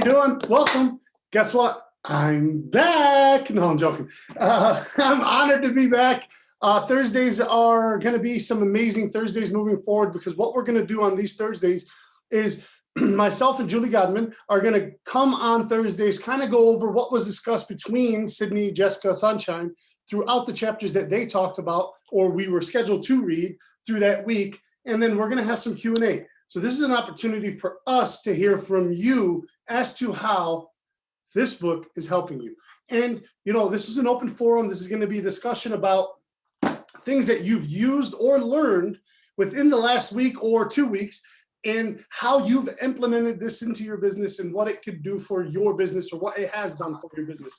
doing? Welcome. Guess what? I'm back. No, I'm joking. I'm honored to be back. Thursdays are going to be some amazing Thursdays moving forward, because what we're going to do on these Thursdays is myself and Julie Godman are going to come on Thursdays, kind of go over what was discussed between Sydney, Jessica, Sunshine throughout the chapters that they talked about or we were scheduled to read through that week. And then we're going to have some Q&A. So this is an opportunity for us to hear from you as to how this book is helping you. And, you know, this is an open forum. This is going to be a discussion about things that you've used or learned within the last week or 2 weeks, and how you've implemented this into your business and what it could do for your business or what it has done for your business.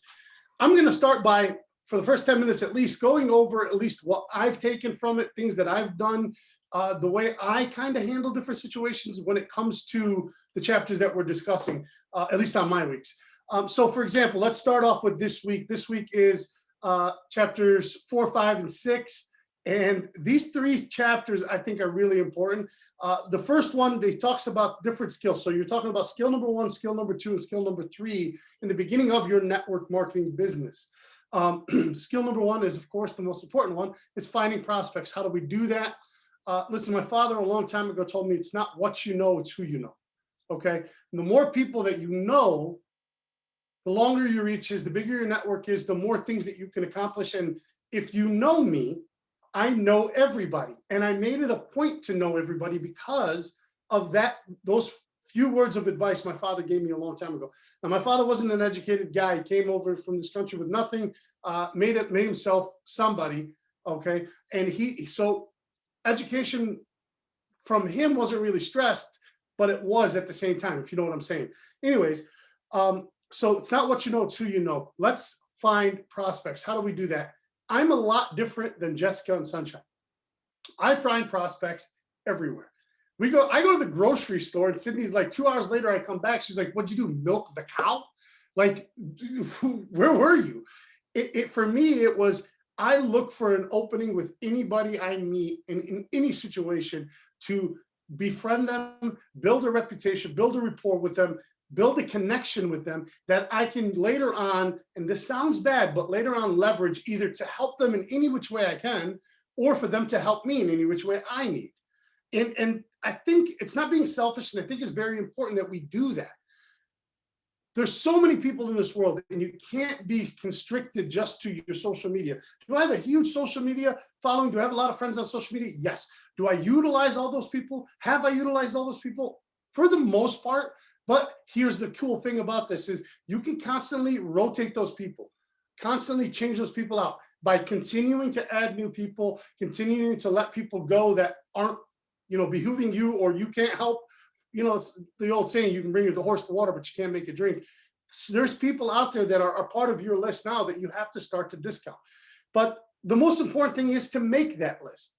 I'm going to start by, for the first 10 minutes at least, going over at least what I've taken from it, things that I've done, the way I kind of handle different situations when it comes to the chapters that we're discussing, at least on my weeks. So for example, let's start off with this week. This week is chapters 4, 5, and 6. And these 3 chapters I think are really important. The first one, they talks about different skills. So you're talking about skill number 1, skill number 2, and skill number 3 in the beginning of your network marketing business. Skill number 1 is, of course, the most important one, is finding prospects. How do we do that? Listen, my father a long time ago told me it's not what you know, it's who you know. Okay. And the more people that you know, the longer your reach is, the bigger your network is, the more things that you can accomplish. And if you know me, I know everybody. And I made it a point to know everybody because of that, those few words of advice my father gave me a long time ago. Now, my father wasn't an educated guy. He came over from this country with nothing, made himself somebody. Okay. And so education from him wasn't really stressed, but it was at the same time, if you know what I'm saying. Anyways, so it's not what you know, it's who you know. Let's find prospects. How do we do that? I'm a lot different than Jessica and Sunshine. I find prospects everywhere. I go to the grocery store, and Sydney's like, 2 hours later, I come back. She's like, what'd you do, milk the cow? Like, where were you? For me, it was, I look for an opening with anybody I meet in any situation to befriend them, build a reputation, build a rapport with them, build a connection with them that I can later on, and this sounds bad, but later on leverage either to help them in any which way I can, or for them to help me in any which way I need. And I think it's not being selfish, and I think it's very important that we do that. There's so many people in this world, and you can't be constricted just to your social media. Do I have a huge social media following? Do I have a lot of friends on social media? Yes. Do I utilize all those people? Have I utilized all those people? For the most part. But here's the cool thing about this is you can constantly rotate those people, constantly change those people out by continuing to add new people, continuing to let people go that aren't, behooving you, or you can't help. It's the old saying, you can bring the horse to water, but you can't make it drink. There's people out there that are part of your list now that you have to start to discount. But the most important thing is to make that list,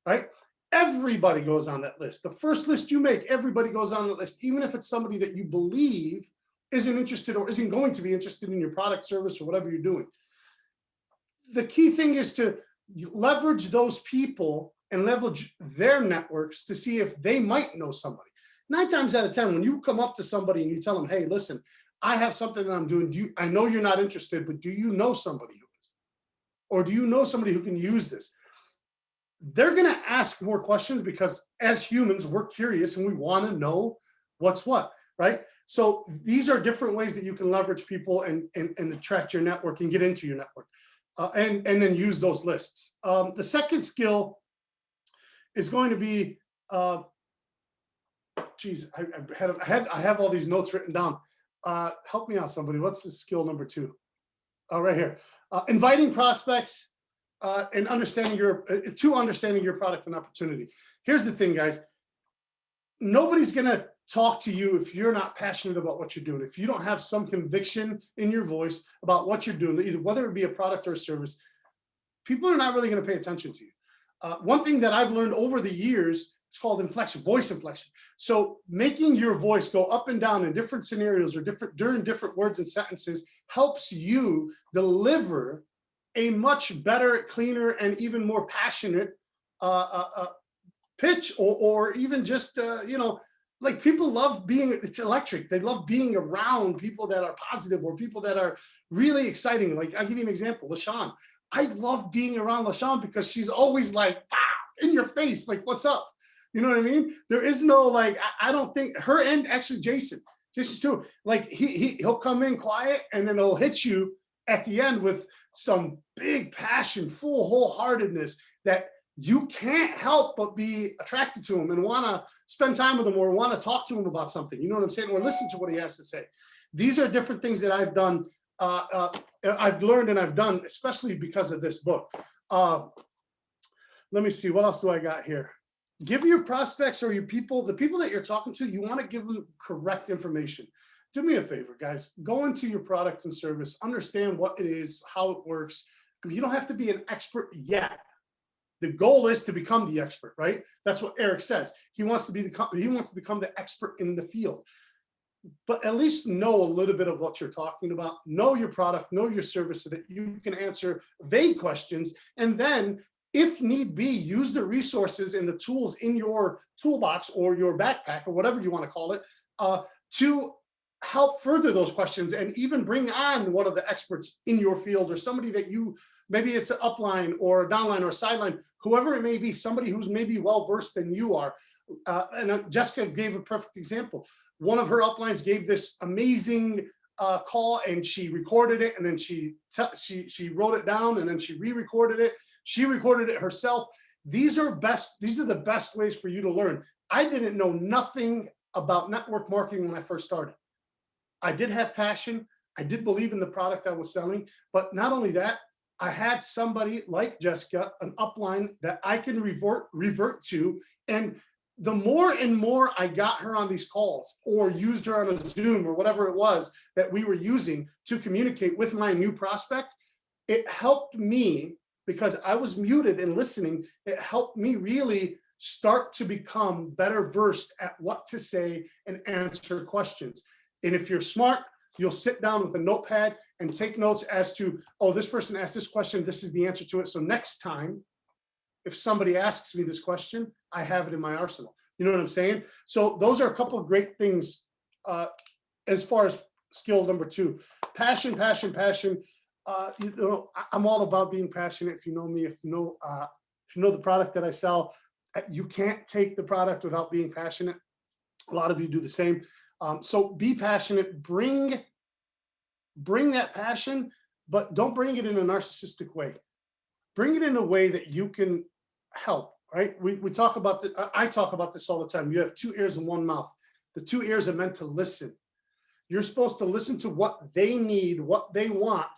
right? Everybody goes on that list. The first list you make, everybody goes on the list, even if it's somebody that you believe isn't interested or isn't going to be interested in your product, service, or whatever you're doing. The key thing is to leverage those people and leverage their networks to see if they might know somebody. 9 times out of 10, when you come up to somebody and you tell them, hey, listen, I have something that I'm doing. I know you're not interested, but do you know somebody who is? Or do you know somebody who can use this? They're going to ask more questions, because as humans, we're curious and we want to know what's what, right? So these are different ways that you can leverage people and attract your network and get into your network, and then use those lists. The second skill is going to be, I have all these notes written down. Help me out, somebody. What's the skill number 2? Right here. Inviting prospects and understanding your product and opportunity. Here's the thing, guys. Nobody's going to talk to you if you're not passionate about what you're doing. If you don't have some conviction in your voice about what you're doing, either whether it be a product or a service, people are not really going to pay attention to you. One thing that I've learned over the years, it's called inflection, voice inflection. So making your voice go up and down in different scenarios or during different words and sentences helps you deliver a much better, cleaner, and even more passionate pitch, or even just like people love being, it's electric. They love being around people that are positive or people that are really exciting. Like I'll give you an example, LaShawn. I love being around LaShawn because she's always like, "Pow," in your face, like, what's up? You know what I mean? There is no like, I don't think her and actually Jason. Jason's too. Like he'll come in quiet and then he'll hit you at the end with some big passion, full wholeheartedness that you can't help but be attracted to him and want to spend time with him or want to talk to him about something. You know what I'm saying? Or listen to what he has to say. These are different things that I've done. I've learned and I've done, especially because of this book. Let me see. What else do I got here? Give your prospects or your people, the people that you're talking to, you want to give them correct information. Do me a favor, guys. Go into your product and service, understand what it is, how it works. You don't have to be an expert yet. The goal is to become the expert, right? That's what Eric says. He wants to become the expert in the field. But at least know a little bit of what you're talking about. Know your product, know your service so that you can answer vague questions. And then, if need be, use the resources and the tools in your toolbox or your backpack or whatever you want to call it to help further those questions and even bring on one of the experts in your field or somebody that you, maybe it's an upline or a downline or a sideline, whoever it may be, somebody who's maybe well-versed than you are. And Jessica gave a perfect example. One of her uplines gave this amazing call and she recorded it and then she wrote it down and then she re-recorded it. She recorded it herself. These are the best ways for you to learn. I didn't know nothing about network marketing when I first started. I did have passion. I did believe in the product I was selling, but not only that, I had somebody like Jessica, an upline that I can revert to. And the more and more I got her on these calls or used her on a Zoom or whatever it was that we were using to communicate with my new prospect, it helped me because I was muted and listening. It helped me really start to become better versed at what to say and answer questions. And if you're smart, you'll sit down with a notepad and take notes as to, oh, this person asked this question, this is the answer to it. So next time, if somebody asks me this question, I have it in my arsenal. You know what I'm saying? So those are a couple of great things as far as skill number 2. Passion, passion, passion. You know, I'm all about being passionate. If you know me, if you know the product that I sell, you can't take the product without being passionate. A lot of you do the same. So be passionate, bring that passion, but don't bring it in a narcissistic way. Bring it in a way that you can help, right? We talk about I talk about this all the time. You have 2 ears and 1 mouth. The 2 ears are meant to listen. You're supposed to listen to what they need, what they want,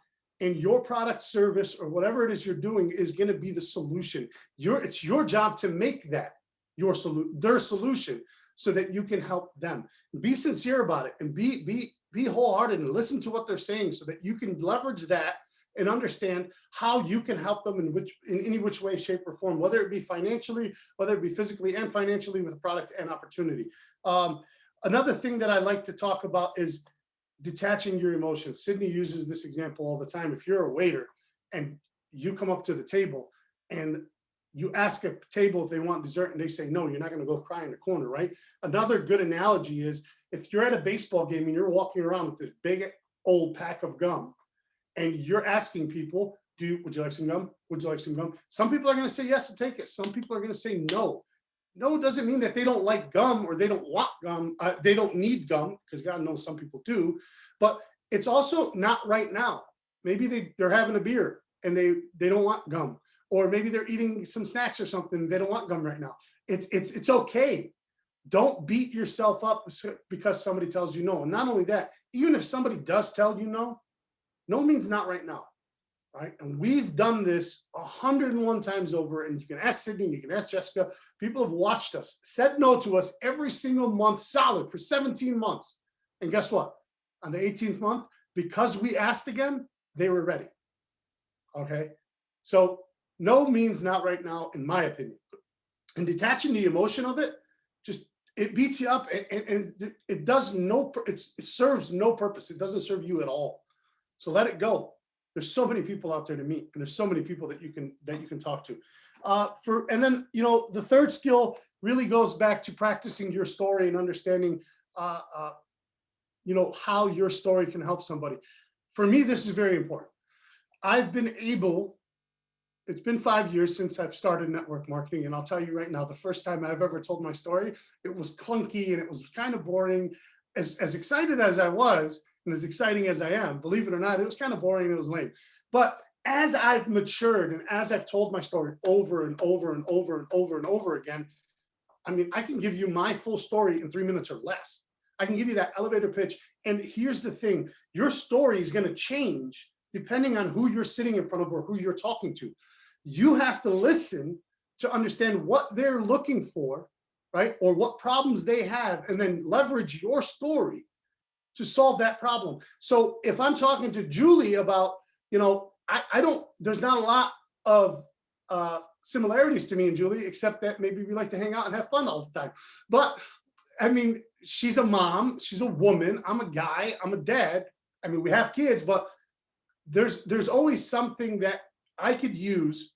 and your product, service, or whatever it is you're doing is going to be the solution. It's your job to make that their solution so that you can help them. Be sincere about it and be wholehearted and listen to what they're saying so that you can leverage that and understand how you can help them in any which way, shape, or form, whether it be financially, whether it be physically and financially with a product and opportunity. Another thing that I like to talk about is detaching your emotions. Sydney uses this example all the time. If you're a waiter and you come up to the table and you ask a table if they want dessert and they say no, you're not going to go cry in the corner, right? Another good analogy is if you're at a baseball game and you're walking around with this big old pack of gum and you're asking people, would you like some gum? Would you like some gum? Some people are going to say yes and take it. Some people are going to say no. No doesn't mean that they don't like gum or they don't want gum. They don't need gum, because God knows some people do. But it's also not right now. Maybe they're having a beer and they don't want gum. Or maybe they're eating some snacks or something. They don't want gum right now. It's okay. Don't beat yourself up because somebody tells you no. And not only that, even if somebody does tell you no, no means not right now. Right? And we've done this 101 times over. And you can ask Sydney, you can ask Jessica. People have watched us, said no to us every single month, solid for 17 months. And guess what? On the 18th month, because we asked again, they were ready. Okay. So no means not right now, in my opinion. And detaching the emotion of it, it beats you up and it serves no purpose. It doesn't serve you at all. So let it go. There's so many people out there to meet, and there's so many people that you can talk to. And then, the third skill really goes back to practicing your story and understanding, how your story can help somebody. For me, this is very important. I've been able, it's been 5 years since I've started network marketing. And I'll tell you right now, the first time I've ever told my story, it was clunky and it was kind of boring. As excited as I was, and as exciting as I am, believe it or not, it was kind of boring and it was lame. But as I've matured and as I've told my story over and over and over and over and over again, I mean, I can give you my full story in 3 minutes or less. I can give you that elevator pitch. And here's the thing, your story is going to change depending on who you're sitting in front of or who you're talking to. You have to listen to understand what they're looking for, right? Or what problems they have, and then leverage your story to solve that problem. So if I'm talking to Julie about, I don't, there's not a lot of similarities to me and Julie, except that maybe we like to hang out and have fun all the time. But I mean, she's a mom, she's a woman, I'm a guy, I'm a dad. I mean, we have kids, but there's always something that I could use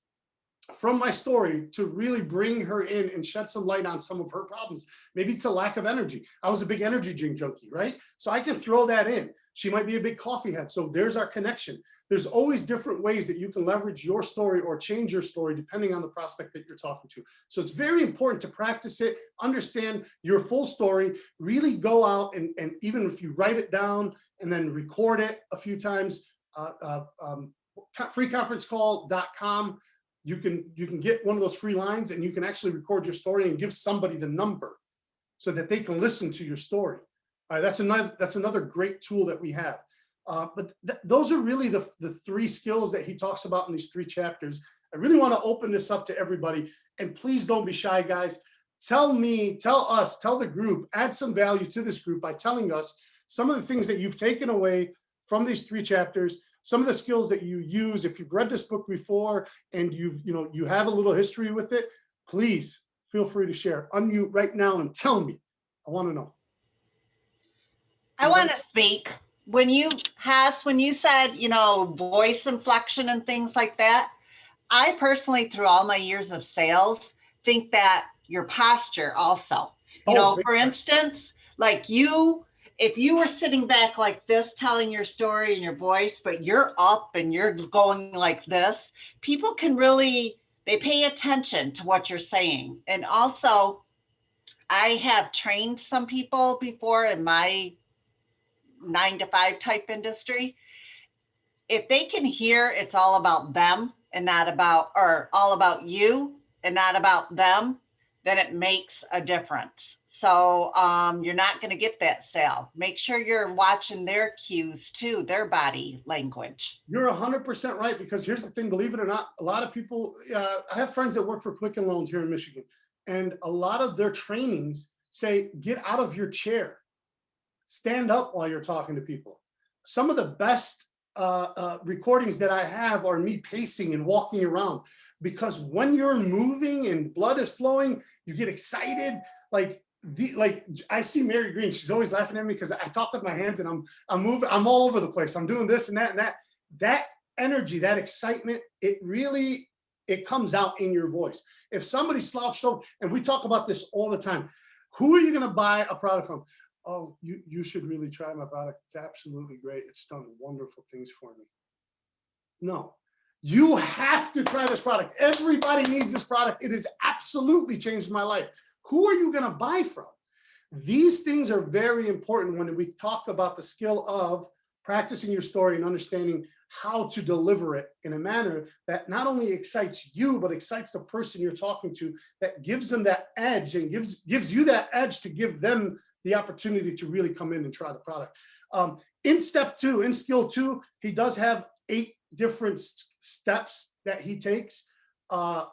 from my story to really bring her in and shed some light on some of her problems. Maybe it's a lack of energy. I was a big energy drink junkie, right? So I can throw that in. She might be a big coffee head. So there's our connection. There's always different ways that you can leverage your story or change your story depending on the prospect that you're talking to. So it's very important to practice it, understand your full story, really go out and even if you write it down and then record it a few times, freeconferencecall.com. You can get one of those free lines and you can actually record your story and give somebody the number so that they can listen to your story. That's another great tool that we have. But those are really the three skills that he talks about in these 3 chapters. I really want to open this up to everybody, and please don't be shy, guys. Tell me, tell us, tell the group, add some value to this group by telling us some of the things that you've taken away from these 3 chapters. Some of the skills that you use. If you've read this book before and you have a little history with it, please feel free to share. Unmute right now and tell me. I want to know. I want to speak. When you said, voice inflection and things like that, I personally, through all my years of sales, think that your posture also, for instance, like if you were sitting back like this, telling your story in your voice, but you're up and you're going like this, people can they pay attention to what you're saying. And also, I have trained some people before in my 9-to-5 type industry. If they can hear it's all about them and not about, or all about you and not about them, then it makes a difference. So you're not going to get that sale. Make sure you're watching their cues too, their body language. You're 100% right, because here's the thing, believe it or not, a lot of people, I have friends that work for Quicken Loans here in Michigan, and a lot of their trainings say, get out of your chair, stand up while you're talking to people. Some of the best recordings that I have are me pacing and walking around, because when you're moving and blood is flowing, you get excited. Like I see Mary Green, she's always laughing at me because I talk with my hands and I'm moving, I'm all over the place. I'm doing this and that and that. That energy, that excitement, it comes out in your voice. If somebody slouched over, and we talk about this all the time, who are you going to buy a product from? Oh, you should really try my product. It's absolutely great. It's done wonderful things for me. No, you have to try this product. Everybody needs this product. It has absolutely changed my life. Who are you going to buy from? These things are very important when we talk about the skill of practicing your story and understanding how to deliver it in a manner that not only excites you, but excites the person you're talking to, that gives them that edge and gives you that edge to give them the opportunity to really come in and try the product. In step 2, in skill 2, he does have 8 different steps that he takes to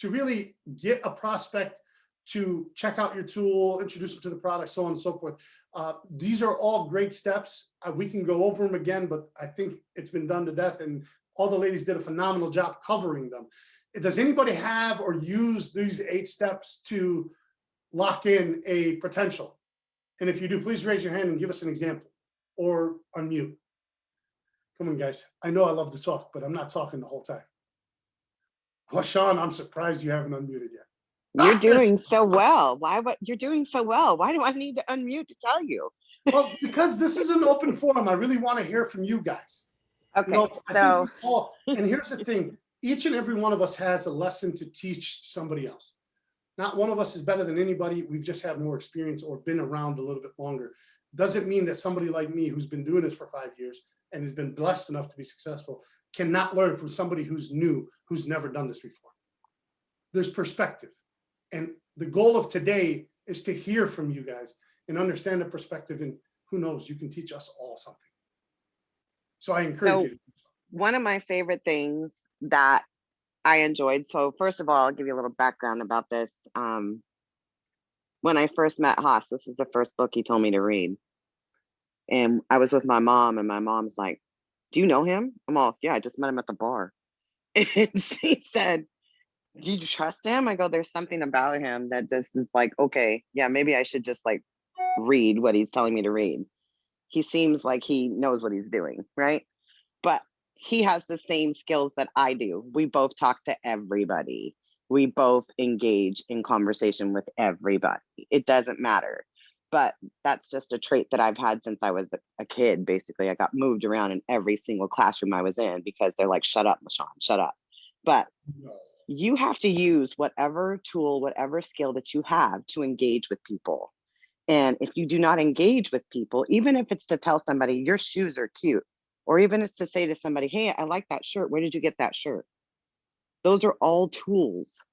really get a prospect to check out your tool, introduce them to the product, so on and so forth. These are all great steps. We can go over them again, but I think it's been done to death, and all the ladies did a phenomenal job covering them. Does anybody have or use these 8 steps to lock in a potential? And if you do, please raise your hand and give us an example or unmute. Come on, guys. I know I love to talk, but I'm not talking the whole time. Well, Sean, I'm surprised you haven't unmuted yet. You're doing so well. You're doing so well. Why do I need to unmute to tell you? Well, because this is an open forum, I really want to hear from you guys. Okay, I think we all, and here's the thing, each and every one of us has a lesson to teach somebody else. Not one of us is better than anybody. We've just had more experience or been around a little bit longer. Doesn't mean that somebody like me who's been doing this for 5 years and has been blessed enough to be successful cannot learn from somebody who's new, who's never done this before. There's perspective. And the goal of today is to hear from you guys and understand the perspective, and who knows, you can teach us all something. So I encourage you. One of my favorite things that I enjoyed. So first of all, I'll give you a little background about this. When I first met Haas, this is the first book he told me to read. And I was with my mom, and my mom's like, "Do you know him?" I'm all, "Yeah, I just met him at the bar." And she said, "Do you trust him?" I go, "There's something about him that just is like, okay, yeah, maybe I should just like read what he's telling me to read. He seems like he knows what he's doing, right?" But he has the same skills that I do. We both talk to everybody. We both engage in conversation with everybody. It doesn't matter. But that's just a trait that I've had since I was a kid. Basically, I got moved around in every single classroom I was in because they're like, "Shut up, LaShawn, shut up." But you have to use whatever tool, whatever skill that you have to engage with people. And if you do not engage with people, even if it's to tell somebody your shoes are cute, or even it's to say to somebody, "Hey, I like that shirt. Where did you get that shirt?" Those are all tools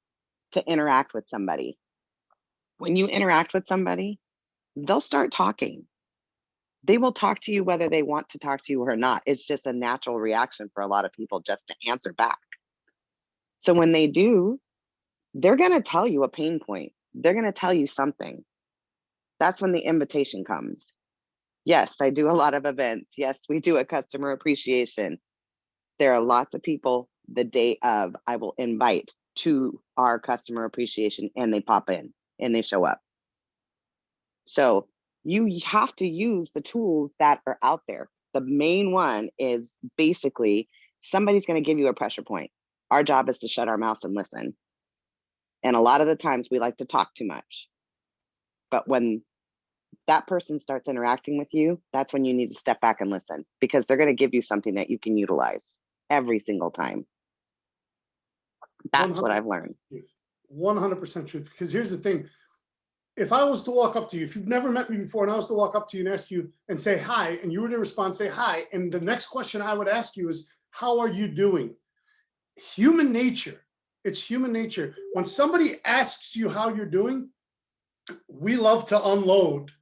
to interact with somebody. When you interact with somebody, they'll start talking. They will talk to you whether they want to talk to you or not. It's just a natural reaction for a lot of people just to answer back. So when they do, they're going to tell you a pain point. They're going to tell you something. That's when the invitation comes. Yes, I do a lot of events. Yes, we do a customer appreciation. There are lots of people the day of I will invite to our customer appreciation, and they pop in and they show up. So you have to use the tools that are out there. The main one is basically somebody's going to give you a pressure point. Our job is to shut our mouths and listen. And a lot of the times we like to talk too much. But when that person starts interacting with you, that's when you need to step back and listen, because they're going to give you something that you can utilize every single time. That's what I've learned. 100% truth. Because here's the thing. If I was to walk up to you, if you've never met me before, and I was to walk up to you and ask you and say hi, and you were to respond, say hi, and the next question I would ask you is, how are you doing? Human nature. It's human nature. When somebody asks you how you're doing, we love to unload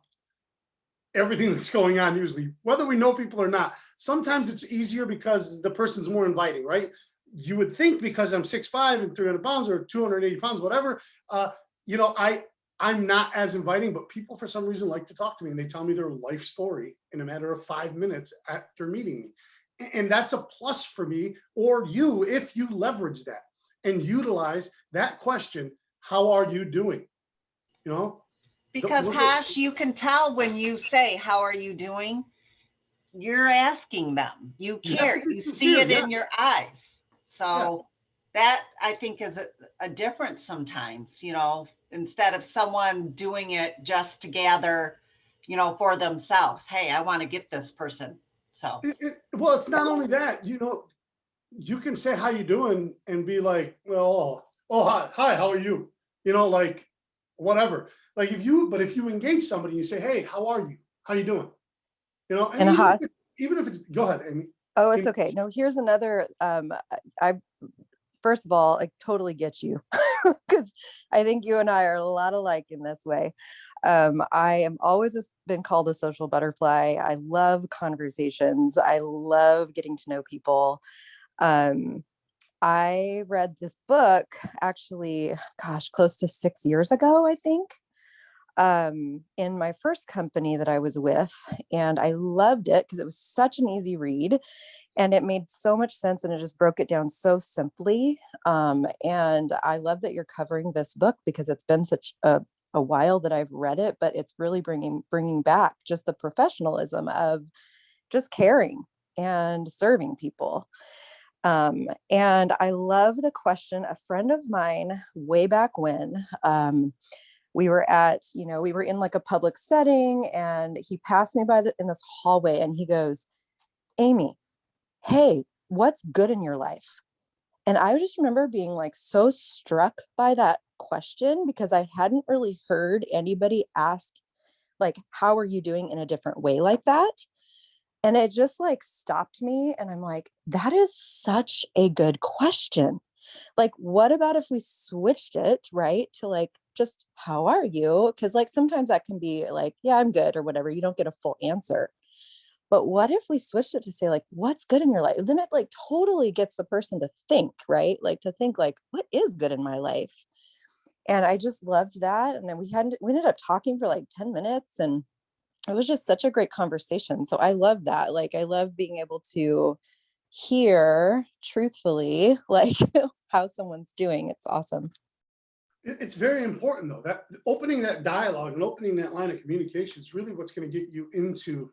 everything that's going on, usually, whether we know people or not. Sometimes it's easier because the person's more inviting, right? You would think because I'm 6'5" and 300 pounds or 280 pounds, whatever, I'm not as inviting, but people for some reason like to talk to me, and they tell me their life story in a matter of 5 minutes after meeting me. And that's a plus for me, or you, if you leverage that and utilize that question, how are you doing? Because Haas, you can tell when you say, "How are you doing?" You're asking them. You care. You see it in your eyes. So that, I think, is a difference sometimes, instead of someone doing it just to gather, for themselves. Hey, I want to get this person. So well, it's not only that, you can say how you doing and be like, well, hi, how are you? Like whatever. Like if you engage somebody, you say, "Hey, how are you? How you doing?" And even if it's, go ahead, Amy. Oh, it's okay. No, here's another, I first of all, I totally get you, because I think you and I are a lot alike in this way. I am always been called a social butterfly. I love conversations. I love getting to know people. I read this book actually, gosh, close to 6 years ago, I think, in my first company that I was with, and I loved it because it was such an easy read, and it made so much sense, and it just broke it down so simply. And I love that you're covering this book, because it's been such a while that I've read it, but it's really bringing back just the professionalism of just caring and serving people. And I love the question. A friend of mine way back when, we were we were in like a public setting, and he passed me by in this hallway, and he goes, Amy, hey, what's good in your life? And I just remember being like so struck by that question, because I hadn't really heard anybody ask, like, how are you doing in a different way like that? And it just like stopped me. And I'm like, that is such a good question. Like, what about if we switched it, right, to like, just how are you? Because like sometimes that can be like, yeah, I'm good or whatever. You don't get a full answer. But what if we switched it to say like, what's good in your life? Then it like totally gets the person to think, right? Like to think like, what is good in my life? And I just loved that. And then we ended up talking for like 10 minutes, and it was just such a great conversation. So I love that. Like, I love being able to hear truthfully, like how someone's doing. It's awesome. It's very important though, that opening that dialogue and opening that line of communication is really what's going to get you into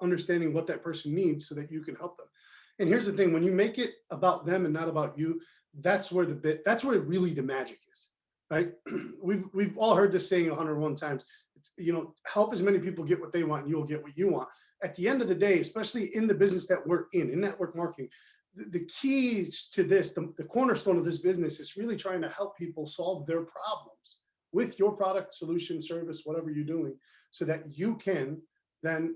understanding what that person needs so that you can help them. And here's the thing, when you make it about them and not about you, that's where really the magic is, right? We've all heard this saying 101 times. It's, help as many people get what they want and you'll get what you want. At the end of the day, especially in the business that we're in network marketing, the keys to this, the cornerstone of this business is really trying to help people solve their problems with your product, solution, service, whatever you're doing, so that you can then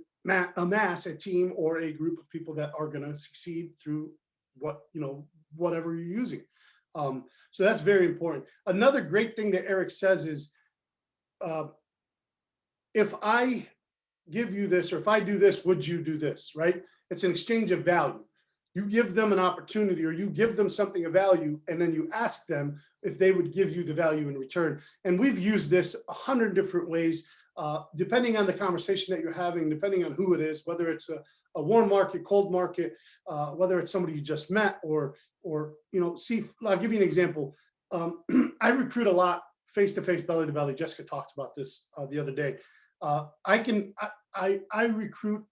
amass a team or a group of people that are going to succeed through whatever you're using. So that's very important. Another great thing that Eric says is, if I give you this, or if I do this, would you do this, right? It's an exchange of value. You give them an opportunity, or you give them something of value, and then you ask them if they would give you the value in return. And we've used this 100 different ways, depending on the conversation that you're having, depending on who it is, whether it's a warm market, cold market, whether it's somebody you just met, or see, I'll give you an example. I recruit a lot face-to-face, belly-to-belly. Jessica talked about this the other day. I recruit.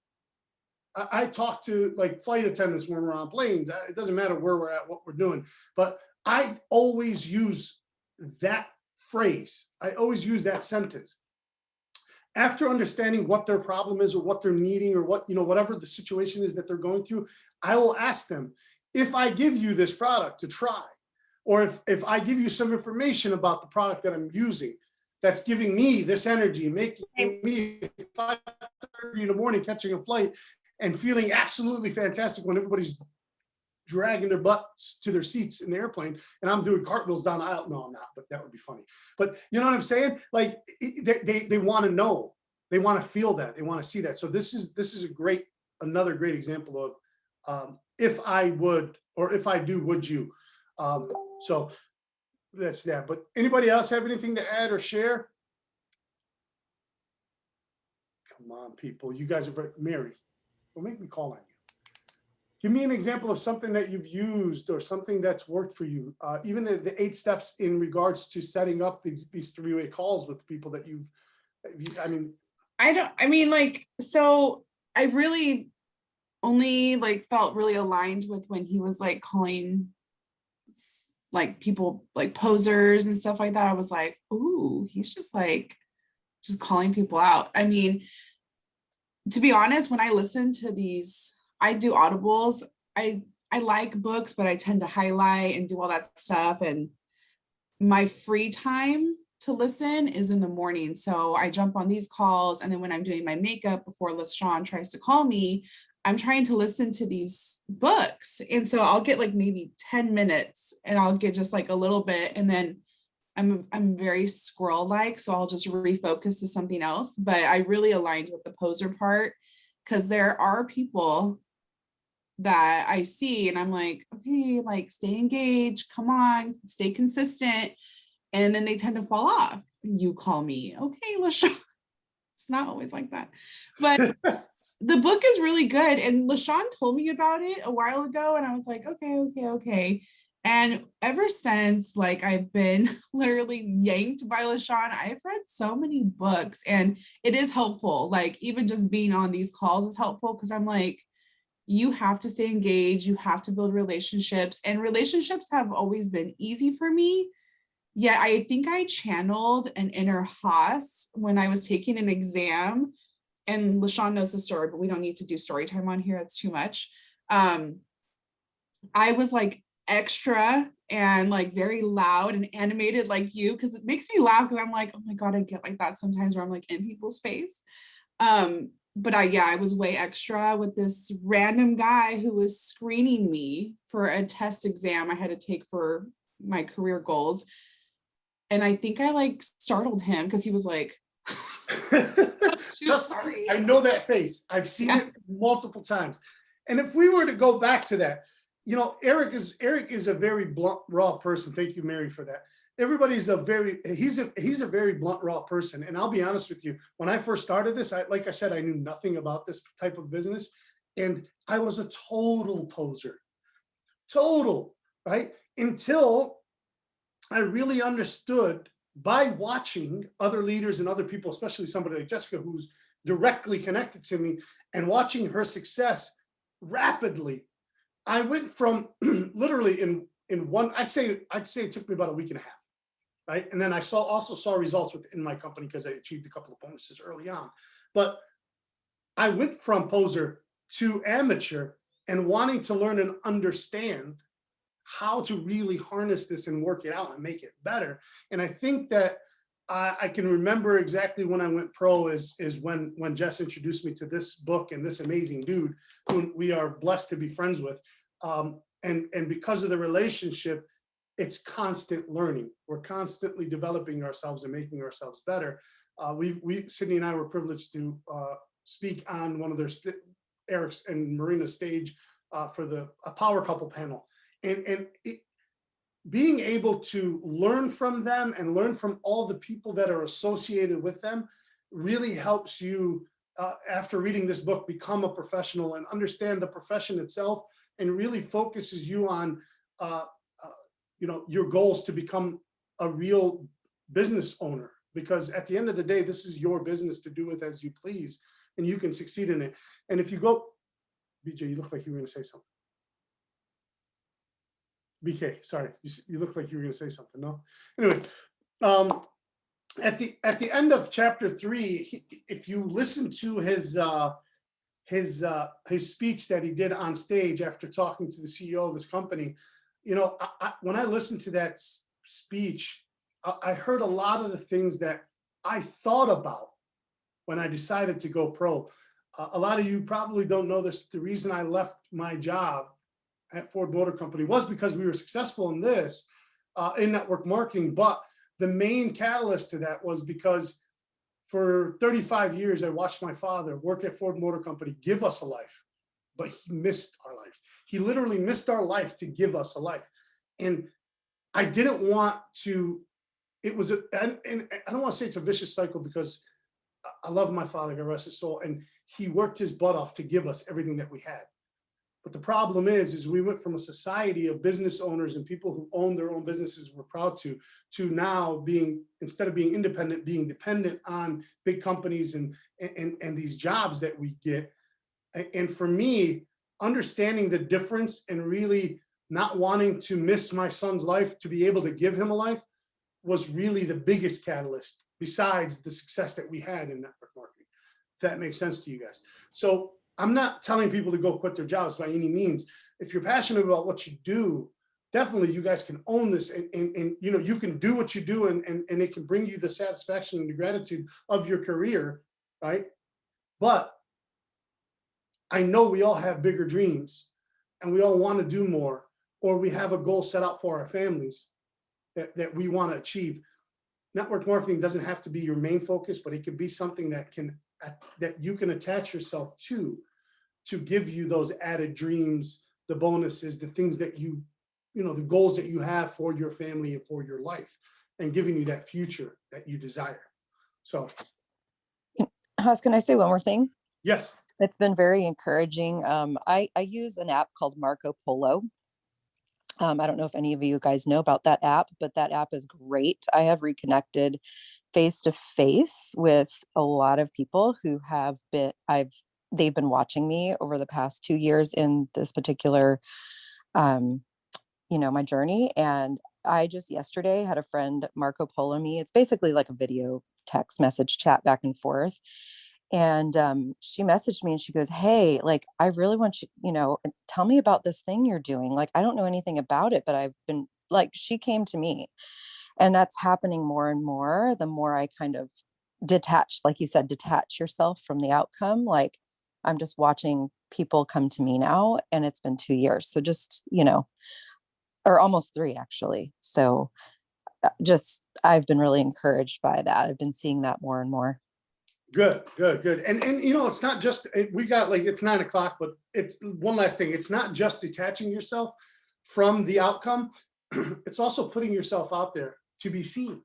I talk to like flight attendants when we're on planes. It doesn't matter where we're at, what we're doing, but I always use that phrase. I always use that sentence. After understanding what their problem is, or what they're needing, or whatever the situation is that they're going through, I will ask them, if I give you this product to try, or if I give you some information about the product that I'm using, that's giving me this energy, making me 5:30 in the morning catching a flight and feeling absolutely fantastic when everybody's dragging their butts to their seats in the airplane and I'm doing cartwheels down the aisle. No, I'm not, but that would be funny. But you know what I'm saying? Like, they want to know, they want to feel that, they want to see that. So this is another great example of if I would, or if I do, would you? So that's that. But anybody else have anything to add or share? Come on, people. You guys are very, Mary, don't make me call on you. Give me an example of something that you've used or something that's worked for you. Even the 8 steps in regards to setting up these 3-way calls with people that so I really only like felt really aligned with when he was like calling like people like posers and stuff like that. I was like, ooh, he's just calling people out. I mean, to be honest, when I listen to these, I do audibles. I like books, but I tend to highlight and do all that stuff. And my free time to listen is in the morning. So I jump on these calls. And then when I'm doing my makeup before LaShawn tries to call me, I'm trying to listen to these books. And so I'll get like maybe 10 minutes and I'll get just like a little bit. And then I'm very squirrel-like, so I'll just refocus to something else. But I really aligned with the poser part, because there are people that I see and I'm like, okay, like stay engaged, come on, stay consistent. And then they tend to fall off. You call me, okay, LaShawn. It's not always like that. But the book is really good. And LaShawn told me about it a while ago and I was like, okay. And ever since, like, I've been literally yanked by LaShawn. I've read so many books and it is helpful. Like, even just being on these calls is helpful, because I'm like, you have to stay engaged, you have to build relationships, and relationships have always been easy for me. Yeah, I think I channeled an inner Haas when I was taking an exam, and LaShawn knows the story, but we don't need to do story time on here. It's too much. I was like extra and like very loud and animated like you, because it makes me laugh because I'm like, oh my God, I get like that sometimes where I'm like in people's face. But I was way extra with this random guy who was screening me for a test exam I had to take for my career goals. And I think I like startled him because he was like, Just, sorry. I know that face. I've seen it multiple times. And if we were to go back to that, you know, Eric is a very blunt, raw person. Thank you, Mary, for that. Everybody's he's a very blunt, raw person. And I'll be honest with you, when I first started this, like I said, I knew nothing about this type of business. And I was a total poser, right? Until I really understood by watching other leaders and other people, especially somebody like Jessica, who's directly connected to me, and watching her success rapidly. I went from literally in one, I'd say it took me about a week and a half, right? And then I also saw results within my company because I achieved a couple of bonuses early on. But I went from poser to amateur and wanting to learn and understand how to really harness this and work it out and make it better. And I think that I can remember exactly when I went pro is when Jess introduced me to this book and this amazing dude who we are blessed to be friends with. And because of the relationship, it's constant learning. We're constantly developing ourselves and making ourselves better. Sydney and I were privileged to speak on one of their Eric's and Marina's stage for a power couple panel. And being able to learn from them and learn from all the people that are associated with them really helps you, after reading this book, become a professional and understand the profession itself, and really focuses you on, your goals to become a real business owner. Because at the end of the day, this is your business to do with as you please, and you can succeed in it. And if you go, BJ, you look like you were going to say something. BK, sorry, you look like you were going to say something. No, anyways, at the end of chapter 3, if you listen to his speech that he did on stage after talking to the CEO of his company, you know, when I listened to that speech, I heard a lot of the things that I thought about when I decided to go pro. A lot of you probably don't know this. The reason I left my job at Ford Motor Company was because we were successful in this, in network marketing. But the main catalyst to that was because for 35 years, I watched my father work at Ford Motor Company, give us a life, but he missed our life. He literally missed our life to give us a life. And I didn't want to, and I don't want to say it's a vicious cycle, because I love my father, God rest his soul, and he worked his butt off to give us everything that we had. But the problem is we went from a society of business owners and people who own their own businesses, we're proud to now being, instead of being independent, being dependent on big companies and these jobs that we get. And for me, understanding the difference and really not wanting to miss my son's life to be able to give him a life was really the biggest catalyst, besides the success that we had in network marketing, if that makes sense to you guys. So I'm not telling people to go quit their jobs by any means. If you're passionate about what you do, definitely you guys can own this, and you know, you can do what you do, and it can bring you the satisfaction and the gratitude of your career, right? But I know we all have bigger dreams and we all want to do more, or we have a goal set out for our families that we want to achieve. Network marketing doesn't have to be your main focus, but it could be something that you can attach yourself to give you those added dreams, the bonuses, the things that you know, the goals that you have for your family and for your life, and giving you that future that you desire. So, Haas, can I say one more thing? yes. It's been very encouraging. I use an app called Marco Polo. I don't know if any of you guys know about that app, but that app is great. I have reconnected face to face with a lot of people who have been, I've they've been watching me over the past 2 years in this particular, my journey. And I just yesterday had a friend Marco Polo me. It's basically like a video text message chat back and forth. And she messaged me and she goes, "Hey, like, I really want you, tell me about this thing you're doing. Like, I don't know anything about it, but I've been like," she came to me. And that's happening more and more the more I kind of detach, like you said, detach yourself from the outcome. Like, I'm just watching people come to me now, and it's been 2 years. So just, or almost three actually. So just, I've been really encouraged by that. I've been seeing that more and more. Good, good, good. And it's not just, we got like, it's 9 o'clock, but it's one last thing. It's not just detaching yourself from the outcome. It's also putting yourself out there to be seen,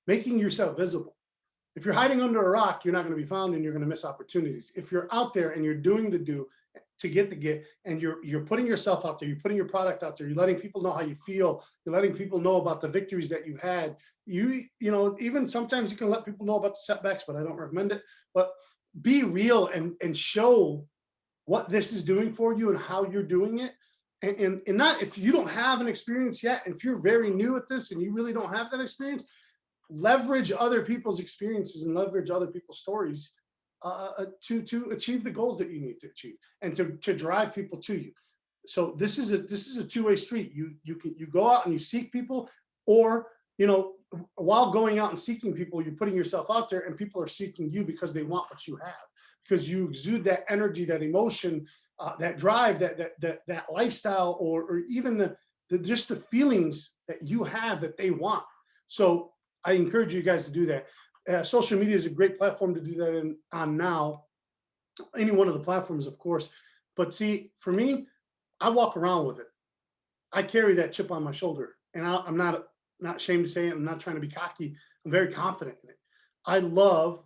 making yourself visible. If you're hiding under a rock, you're not going to be found and you're going to miss opportunities. If you're out there and you're doing the do to get the get, and you're putting yourself out there, you're putting your product out there, you're letting people know how you feel, you're letting people know about the victories that you've had. Even sometimes you can let people know about the setbacks, but I don't recommend it. But be real and show what this is doing for you and how you're doing it. And not, if you don't have an experience yet, and if you're very new at this and you really don't have that experience, leverage other people's experiences and leverage other people's stories to achieve the goals that you need to achieve and to drive people to you. So this is a two-way street. You go out and you seek people, or while going out and seeking people, you're putting yourself out there, and people are seeking you because they want what you have, because you exude that energy, that emotion, that drive, that lifestyle, or even just the feelings that you have that they want. So I encourage you guys to do that. Social media is a great platform to do that on now. Any one of the platforms, of course. But see, for me, I walk around with it. I carry that chip on my shoulder, and I'm not ashamed to say it. I'm not trying to be cocky. I'm very confident in it. I love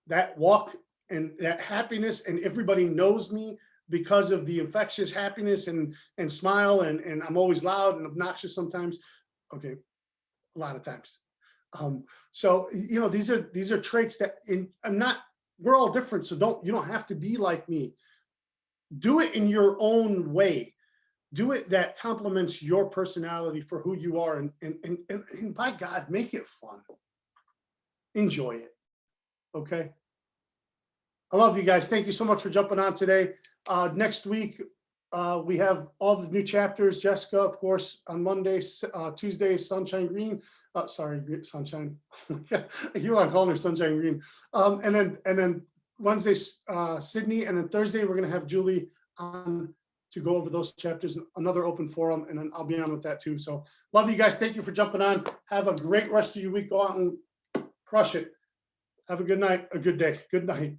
that walk and that happiness, and everybody knows me because of the infectious happiness and smile, and I'm always loud and obnoxious sometimes. Okay, a lot of times. So these are traits that we're all different. So you don't have to be like me. Do it in your own way. Do it that complements your personality for who you are, and by God, make it fun. Enjoy it. Okay. I love you guys. Thank you so much for jumping on today. Next week, we have all the new chapters. Jessica, of course, on Monday. Tuesday, Sunshine Green. Sorry, Sunshine. You want to call her Sunshine Green. And then Wednesday, Sydney, and then Thursday we're gonna have Julie on to go over those chapters. Another open forum, and then I'll be on with that too. So love you guys. Thank you for jumping on. Have a great rest of your week. Go out and crush it. Have a good night. A good day. Good night.